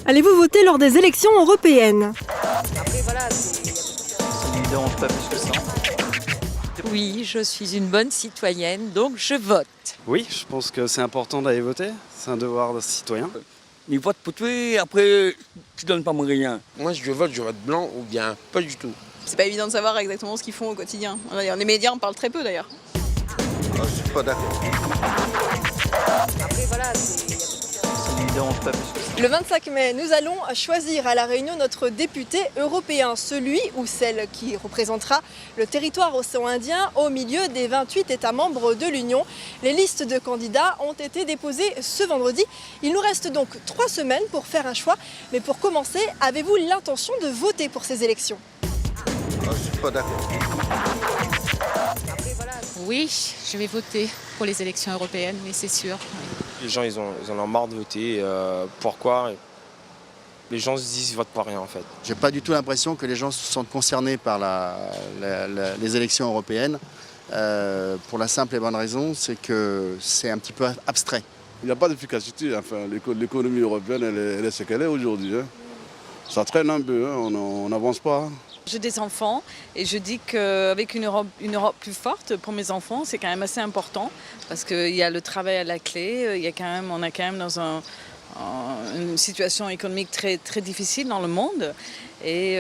Allez-vous voter lors des élections européennes? Après, voilà, ça ne me dérange pas plus que ça. Oui, je suis une bonne citoyenne, donc je vote. Oui, je pense que c'est important d'aller voter. C'est un devoir de citoyen. Ils votent pour toi, après, tu donnes pas mon rien. Moi, je vote blanc ou bien pas du tout. C'est pas évident de savoir exactement ce qu'ils font au quotidien. Les médias en parlent très peu d'ailleurs. Je suis pas d'accord. Après, voilà, Ça ne me dérange pas plus que ça. Le 25 mai, nous allons choisir à La Réunion notre député européen, celui ou celle qui représentera le territoire océan Indien au milieu des 28 États membres de l'Union. Les listes de candidats ont été déposées ce vendredi. Il nous reste donc 3 semaines pour faire un choix. Mais pour commencer, avez-vous l'intention de voter pour ces élections? Je suis pas d'accord. Oui, je vais voter pour les élections européennes, oui, c'est sûr. Les gens, ils en ont marre de voter. Pourquoi? Les gens se disent qu'ils votent pour rien, en fait. J'ai pas du tout l'impression que les gens se sentent concernés par les élections européennes. Pour la simple et bonne raison, c'est que c'est un petit peu abstrait. Il n'y a pas d'efficacité. Enfin, l'économie européenne, elle est ce qu'elle est aujourd'hui. Ça traîne un peu, on n'avance pas. J'ai des enfants et je dis qu'avec une Europe plus forte pour mes enfants, c'est quand même assez important parce qu'il y a le travail à la clé, on est quand même dans une situation économique très, très difficile dans le monde et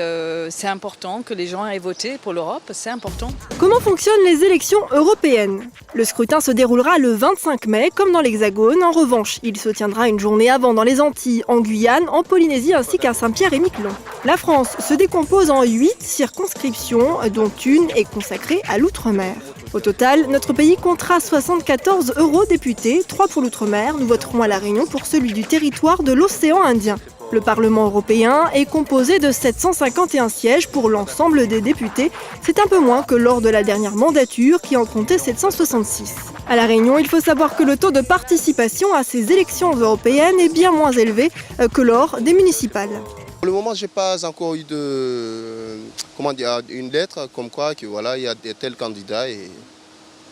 c'est important que les gens aillent voter pour l'Europe, c'est important. Comment fonctionnent les élections européennes? Le scrutin se déroulera le 25 mai, comme dans l'Hexagone. En revanche, il se tiendra une journée avant dans les Antilles, en Guyane, en Polynésie ainsi qu'à Saint-Pierre-et-Miquelon. La France se décompose en 8 circonscriptions, dont une est consacrée à l'outre-mer. Au total, notre pays comptera 74 eurodéputés, 3 pour l'outre-mer. Nous voterons à La Réunion pour celui du territoire de l'océan Indien. Le Parlement européen est composé de 751 sièges pour l'ensemble des députés. C'est un peu moins que lors de la dernière mandature qui en comptait 766. À La Réunion, il faut savoir que le taux de participation à ces élections européennes est bien moins élevé que lors des municipales. Pour le moment, je n'ai pas encore eu une lettre comme quoi que voilà, il y a tel candidat et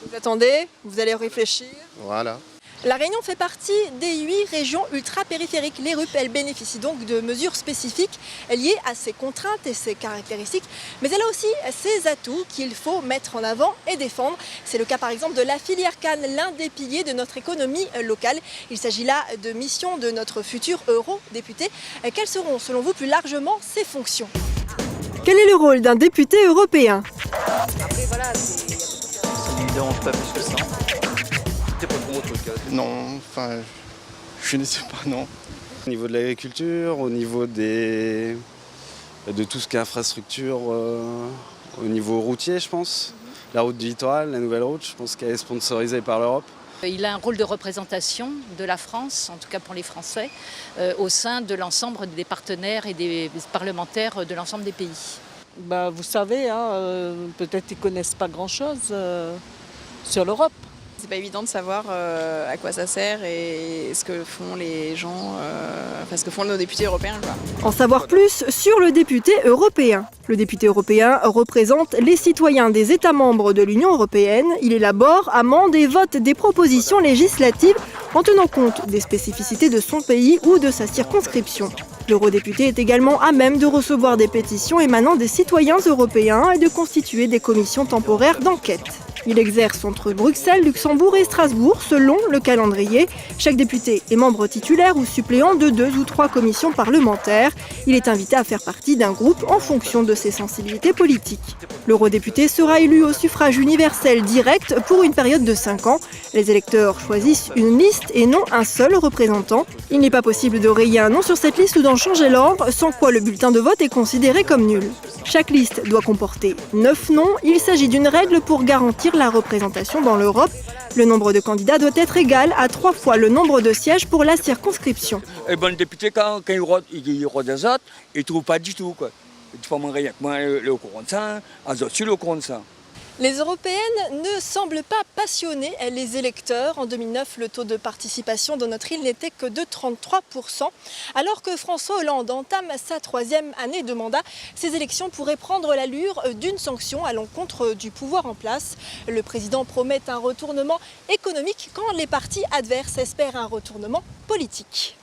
Vous attendez, vous allez réfléchir. voilà. La Réunion fait partie des 8 régions ultra-périphériques. Les RUP, elles bénéficient donc de mesures spécifiques liées à ses contraintes et ses caractéristiques. Mais elle a aussi ses atouts qu'il faut mettre en avant et défendre. C'est le cas par exemple de la filière canne, l'un des piliers de notre économie locale. Il s'agit là de missions de notre futur eurodéputé. Quelles seront selon vous plus largement ses fonctions? Quel est le rôle d'un député européen? Après, voilà, Ça ne me dérange pas plus que ça. Non, enfin, je ne sais pas, non. Au niveau de l'agriculture, au niveau de tout ce qui est infrastructure, au niveau routier, je pense. La route du littoral, la nouvelle route, je pense qu'elle est sponsorisée par l'Europe. Il a un rôle de représentation de la France, en tout cas pour les Français, au sein de l'ensemble des partenaires et des parlementaires de l'ensemble des pays. Vous savez, peut-être qu'ils ne connaissent pas grand-chose sur l'Europe. c'est pas évident de savoir à quoi ça sert et ce que font les gens, ce que font nos députés européens, quoi. En savoir plus sur le député européen. Le député européen représente les citoyens des États membres de l'Union européenne. Il élabore, amende et vote des propositions législatives en tenant compte des spécificités de son pays ou de sa circonscription. L'eurodéputé est également à même de recevoir des pétitions émanant des citoyens européens et de constituer des commissions temporaires d'enquête. Il exerce entre Bruxelles, Luxembourg et Strasbourg selon le calendrier. Chaque député est membre titulaire ou suppléant de 2 ou 3 commissions parlementaires. Il est invité à faire partie d'un groupe en fonction de ses sensibilités politiques. L'eurodéputé sera élu au suffrage universel direct pour une période de 5 ans. Les électeurs choisissent une liste et non un seul représentant. Il n'est pas possible de rayer un nom sur cette liste ou d'en changer l'ordre, sans quoi le bulletin de vote est considéré comme nul. Chaque liste doit comporter 9 noms. Il s'agit d'une règle pour garantir la représentation dans l'Europe. Le nombre de candidats doit être égal à 3 fois le nombre de sièges pour la circonscription. Et le député, quand il rote des autres, il ne trouve pas du tout, quoi. Tu peux rien que moi, le courant de ça, les autres, le courant de ça. Les européennes ne semblent pas passionner les électeurs. En 2009, le taux de participation dans notre île n'était que de 33%. Alors que François Hollande entame sa 3e année de mandat, ces élections pourraient prendre l'allure d'une sanction à l'encontre du pouvoir en place. Le président promet un retournement économique quand les partis adverses espèrent un retournement politique.